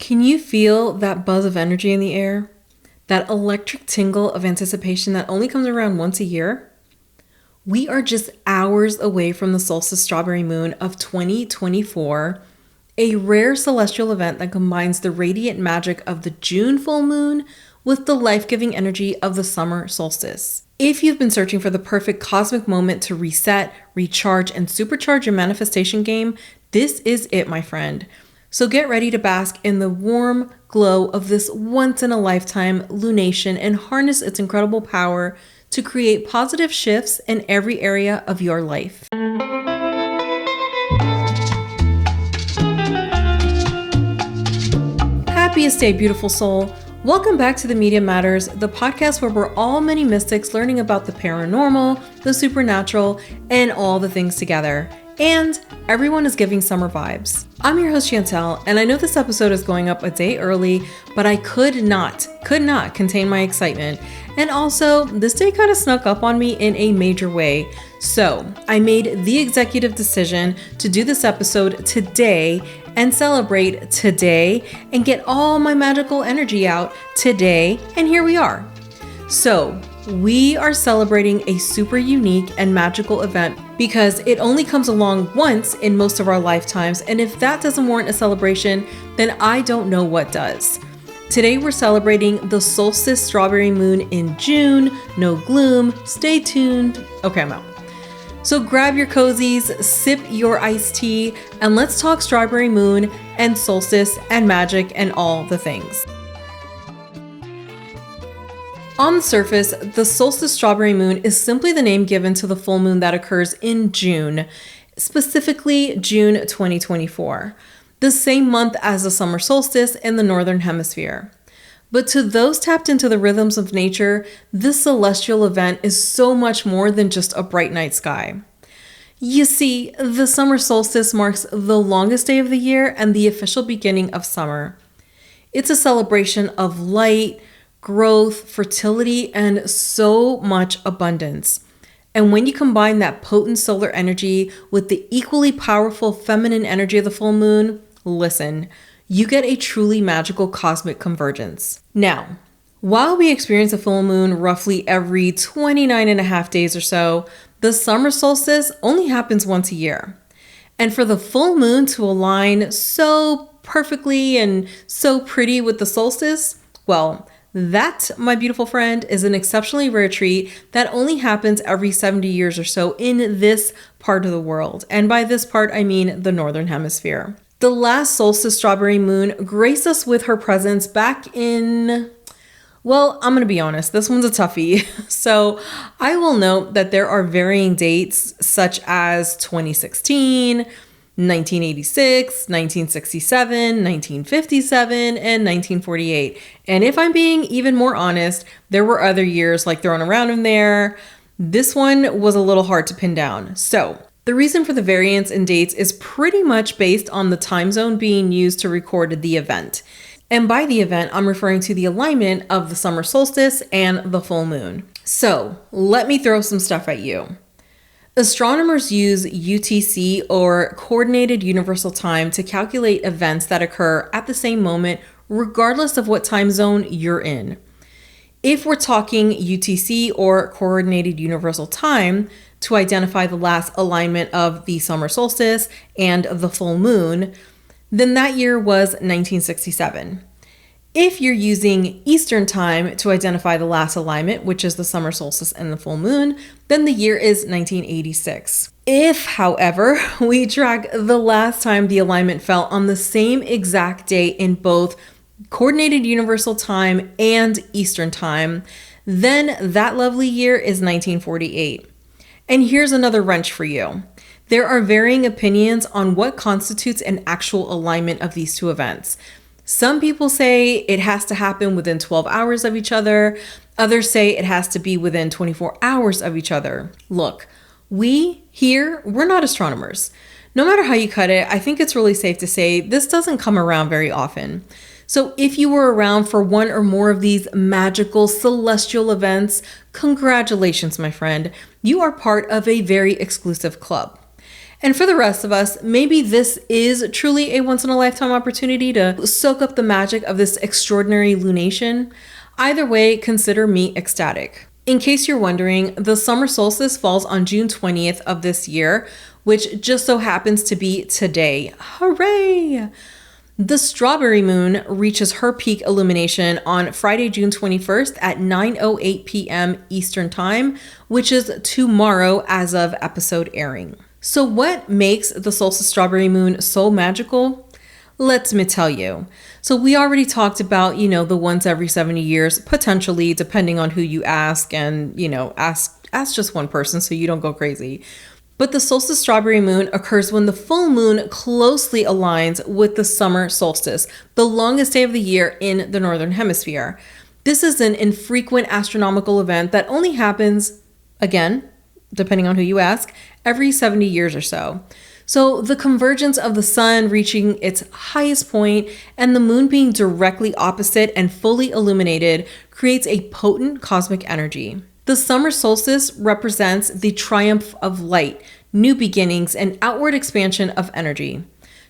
Can you feel that buzz of energy in the air? That electric tingle of anticipation that only comes around once a year? We are just hours away from the solstice strawberry moon of 2024, a rare celestial event that combines the radiant magic of the June full moon with the life-giving energy of the summer solstice. If you've been searching for the perfect cosmic moment to reset, recharge, and supercharge your manifestation game, this is it, my friend. So get ready to bask in the warm glow of this once-in-a-lifetime lunation and harness its incredible power to create positive shifts in every area of your life. Happiest day, beautiful soul. Welcome back to The Media Matters, the podcast where we're all many mystics learning about the paranormal, the supernatural, and all the things together. And everyone is giving summer vibes. I'm your host Chantel, and I know this episode is going up a day early, but I could not contain my excitement. And also, this day kind of snuck up on me in a major way. So I made the executive decision to do this episode today and celebrate today and get all my magical energy out today. And here we are. So we are celebrating a super unique and magical event because it only comes along once in most of our lifetimes. And if that doesn't warrant a celebration, then I don't know what does. Today we're celebrating the solstice strawberry moon in June. No gloom. Stay tuned. Okay, I'm out. So grab your cozies, sip your iced tea, and let's talk strawberry moon and solstice and magic and all the things. On the surface, the solstice strawberry moon is simply the name given to the full moon that occurs in June, specifically June 2024, the same month as the summer solstice in the northern hemisphere. But to those tapped into the rhythms of nature, this celestial event is so much more than just a bright night sky. You see, the summer solstice marks the longest day of the year and the official beginning of summer. It's a celebration of light, growth, fertility, and so much abundance. And when you combine that potent solar energy with the equally powerful feminine energy of the full moon, listen, you get a truly magical cosmic convergence. Now, while we experience a full moon roughly every 29 and a half days or so, the summer solstice only happens once a year. And for the full moon to align so perfectly and so pretty with the solstice, well, that, my beautiful friend, is an exceptionally rare treat that only happens every 70 years or so in this part of the world. And by this part, I mean the northern hemisphere. The last solstice strawberry moon graced us with her presence back in, well, I'm going to be honest, this one's a toughie. So I will note that there are varying dates such as 2016, 1986, 1967, 1957, and 1948. And if I'm being even more honest, there were other years like thrown around in there. This one was a little hard to pin down. So the reason for the variance in dates is pretty much based on the time zone being used to record the event. And by the event, I'm referring to the alignment of the summer solstice and the full moon. So let me throw some stuff at you. Astronomers use UTC, or Coordinated Universal Time, to calculate events that occur at the same moment, regardless of what time zone you're in. If we're talking UTC, or Coordinated Universal Time, to identify the last alignment of the summer solstice and the full moon, then that year was 1967. If you're using Eastern Time to identify the last alignment, which is the summer solstice and the full moon, then the year is 1986. If, however, we track the last time the alignment fell on the same exact day in both Coordinated Universal Time and Eastern Time, then that lovely year is 1948. And here's another wrench for you. There are varying opinions on what constitutes an actual alignment of these two events. Some people say it has to happen within 12 hours of each other. Others say it has to be within 24 hours of each other. Look, we're not astronomers. No matter how you cut it, I think it's really safe to say this doesn't come around very often. So if you were around for one or more of these magical celestial events, congratulations, my friend. You are part of a very exclusive club. And for the rest of us, maybe this is truly a once-in-a-lifetime opportunity to soak up the magic of this extraordinary lunation. Either way, consider me ecstatic. In case you're wondering, the summer solstice falls on June 20th of this year, which just so happens to be today. Hooray! The strawberry moon reaches her peak illumination on Friday, June 21st at 9:08 p.m. Eastern Time, which is tomorrow as of episode airing. So what makes the solstice strawberry moon so magical? Let me tell you. So we already talked about, the once every 70 years, potentially, depending on who you ask, and, ask just one person so you don't go crazy. But the solstice strawberry moon occurs when the full moon closely aligns with the summer solstice, the longest day of the year in the northern hemisphere. This is an infrequent astronomical event that only happens, again, depending on who you ask, every 70 years or so. So the convergence of the sun reaching its highest point and the moon being directly opposite and fully illuminated creates a potent cosmic energy. The summer solstice represents the triumph of light, new beginnings, and outward expansion of energy.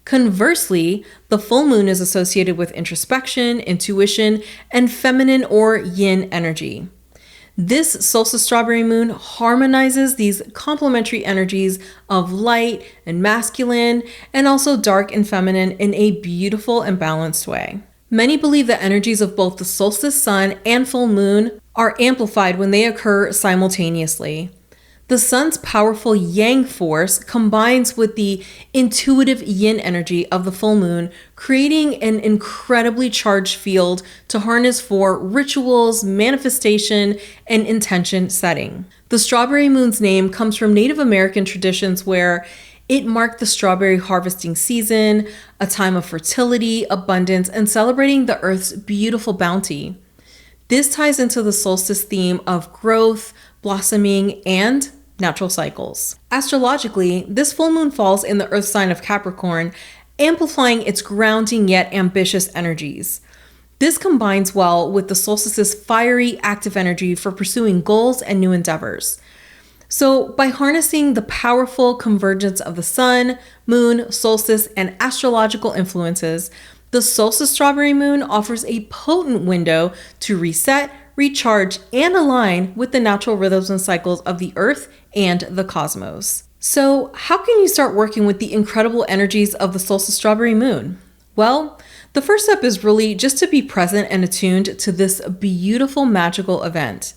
Conversely, the full moon is associated with introspection, intuition, and feminine or yin energy. This solstice strawberry moon harmonizes these complementary energies of light and masculine, and also dark and feminine in a beautiful and balanced way. Many believe the energies of both the solstice sun and full moon are amplified when they occur simultaneously. The sun's powerful yang force combines with the intuitive yin energy of the full moon, creating an incredibly charged field to harness for rituals, manifestation, and intention setting. The strawberry moon's name comes from Native American traditions where it marked the strawberry harvesting season, a time of fertility, abundance, and celebrating the earth's beautiful bounty. This ties into the solstice theme of growth, blossoming, and natural cycles. Astrologically, this full moon falls in the earth sign of Capricorn, amplifying its grounding yet ambitious energies. This combines well with the solstice's fiery, active energy for pursuing goals and new endeavors. So, by harnessing the powerful convergence of the sun, moon, solstice, and astrological influences, the solstice strawberry moon offers a potent window to reset, recharge, and align with the natural rhythms and cycles of the earth and the cosmos. So, how can you start working with the incredible energies of the solstice strawberry moon? Well, the first step is really just to be present and attuned to this beautiful magical event.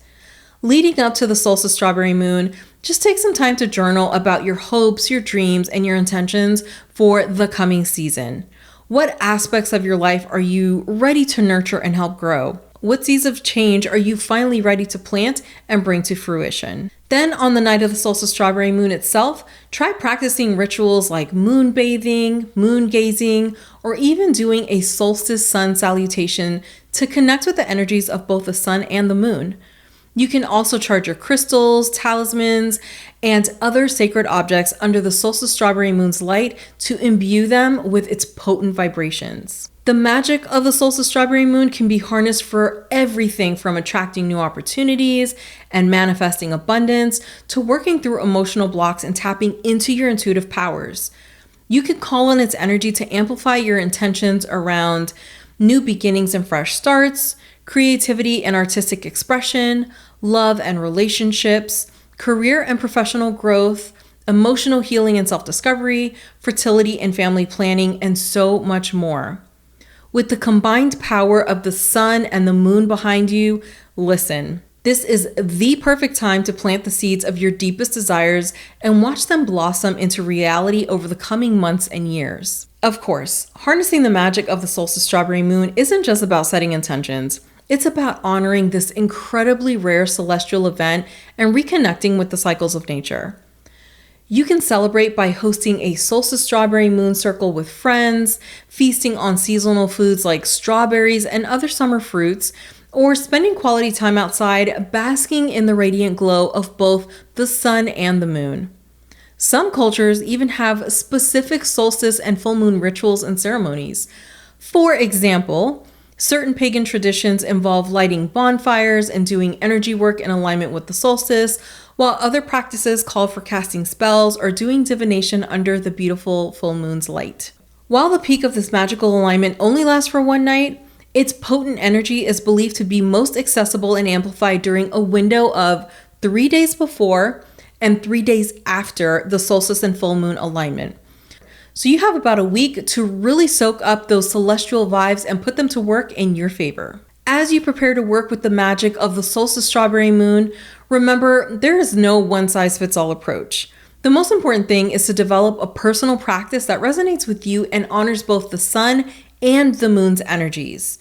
Leading up to the solstice strawberry moon, just take some time to journal about your hopes, your dreams, and your intentions for the coming season. What aspects of your life are you ready to nurture and help grow? What seeds of change are you finally ready to plant and bring to fruition? Then, on the night of the solstice strawberry moon itself, try practicing rituals like moon bathing, moon gazing, or even doing a solstice sun salutation to connect with the energies of both the sun and the moon. You can also charge your crystals, talismans, and other sacred objects under the solstice strawberry moon's light to imbue them with its potent vibrations. The magic of the solstice strawberry moon can be harnessed for everything from attracting new opportunities and manifesting abundance to working through emotional blocks and tapping into your intuitive powers. You can call on its energy to amplify your intentions around new beginnings and fresh starts, creativity and artistic expression, love and relationships, career and professional growth, emotional healing and self-discovery, fertility and family planning, and so much more. With the combined power of the sun and the moon behind you, listen. This is the perfect time to plant the seeds of your deepest desires and watch them blossom into reality over the coming months and years. Of course, harnessing the magic of the solstice strawberry moon isn't just about setting intentions. It's about honoring this incredibly rare celestial event and reconnecting with the cycles of nature. You can celebrate by hosting a solstice strawberry moon circle with friends, feasting on seasonal foods like strawberries and other summer fruits, or spending quality time outside basking in the radiant glow of both the sun and the moon. Some cultures even have specific solstice and full moon rituals and ceremonies. For example, Certain pagan traditions involve lighting bonfires and doing energy work in alignment with the solstice, while other practices call for casting spells or doing divination under the beautiful full moon's light. While the peak of this magical alignment only lasts for one night, its potent energy is believed to be most accessible and amplified during a window of 3 days before and 3 days after the solstice and full moon alignment. So you have about a week to really soak up those celestial vibes and put them to work in your favor. As you prepare to work with the magic of the solstice strawberry moon, remember there is no one-size-fits-all approach. The most important thing is to develop a personal practice that resonates with you and honors both the sun and the moon's energies.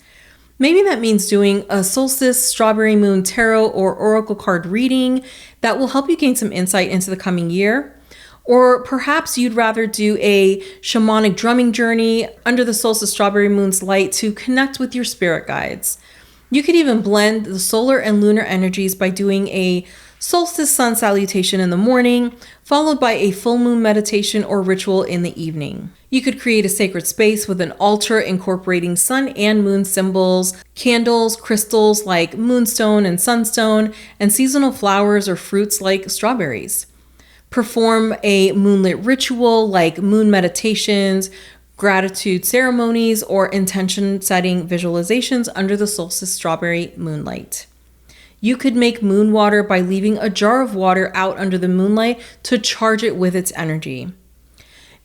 Maybe that means doing a solstice strawberry moon tarot or oracle card reading that will help you gain some insight into the coming year. Or perhaps you'd rather do a shamanic drumming journey under the solstice strawberry moon's light to connect with your spirit guides. You could even blend the solar and lunar energies by doing a solstice sun salutation in the morning, followed by a full moon meditation or ritual in the evening. You could create a sacred space with an altar incorporating sun and moon symbols, candles, crystals like moonstone and sunstone, and seasonal flowers or fruits like strawberries. Perform a moonlit ritual like moon meditations, gratitude ceremonies, or intention-setting visualizations under the solstice strawberry moonlight. You could make moon water by leaving a jar of water out under the moonlight to charge it with its energy.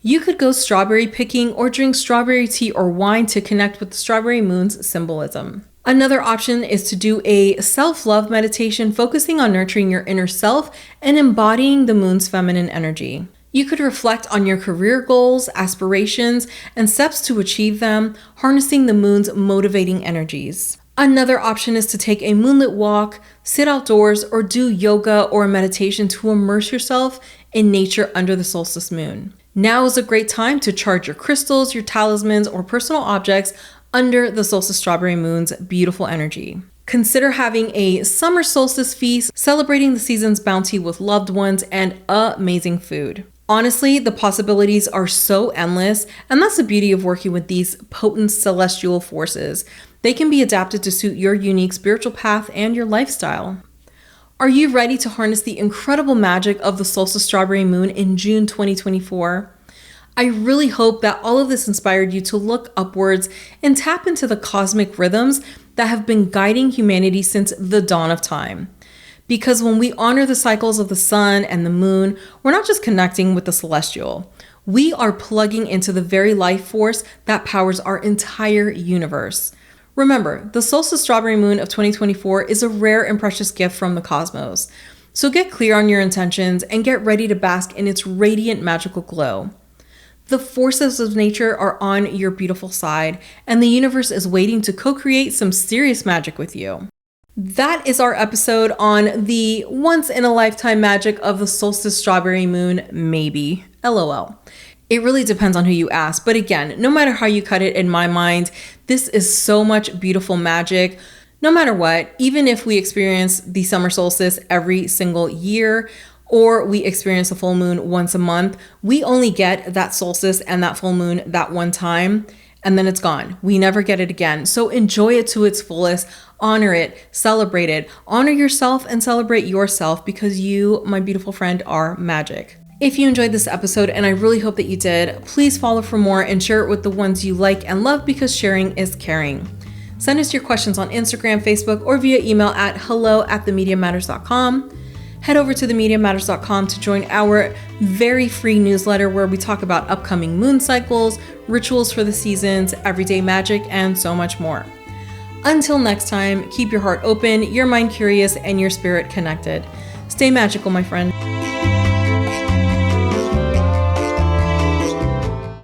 You could go strawberry picking or drink strawberry tea or wine to connect with the strawberry moon's symbolism. Another option is to do a self-love meditation focusing on nurturing your inner self and embodying the moon's feminine energy. You could reflect on your career goals, aspirations, and steps to achieve them, harnessing the moon's motivating energies. Another option is to take a moonlit walk, sit outdoors, or do yoga or meditation to immerse yourself in nature under the solstice moon. Now is a great time to charge your crystals, your talismans, or personal objects under the solstice strawberry moon's beautiful energy. Consider having a summer solstice feast, celebrating the season's bounty with loved ones and amazing food. Honestly, the possibilities are so endless, and that's the beauty of working with these potent celestial forces. They can be adapted to suit your unique spiritual path and your lifestyle. Are you ready to harness the incredible magic of the solstice strawberry moon in June 2024? I really hope that all of this inspired you to look upwards and tap into the cosmic rhythms that have been guiding humanity since the dawn of time. Because when we honor the cycles of the sun and the moon, we're not just connecting with the celestial. We are plugging into the very life force that powers our entire universe. Remember, the solstice strawberry moon of 2024 is a rare and precious gift from the cosmos. So get clear on your intentions and get ready to bask in its radiant magical glow. The forces of nature are on your beautiful side, and the universe is waiting to co-create some serious magic with you. That is our episode on the once-in-a-lifetime magic of the solstice strawberry moon, maybe. LOL. It really depends on who you ask, but again, no matter how you cut it, in my mind, this is so much beautiful magic. No matter what, even if we experience the summer solstice every single year, or we experience a full moon once a month, we only get that solstice and that full moon that one time, and then it's gone. We never get it again. So enjoy it to its fullest, honor it, celebrate it, honor yourself and celebrate yourself because you, my beautiful friend, are magic. If you enjoyed this episode, and I really hope that you did, please follow for more and share it with the ones you like and love because sharing is caring. Send us your questions on Instagram, Facebook, or via email at hello@themediamatters.com. Head over to themediamatters.com to join our very free newsletter where we talk about upcoming moon cycles, rituals for the seasons, everyday magic, and so much more. Until next time, keep your heart open, your mind curious, and your spirit connected. Stay magical, my friend.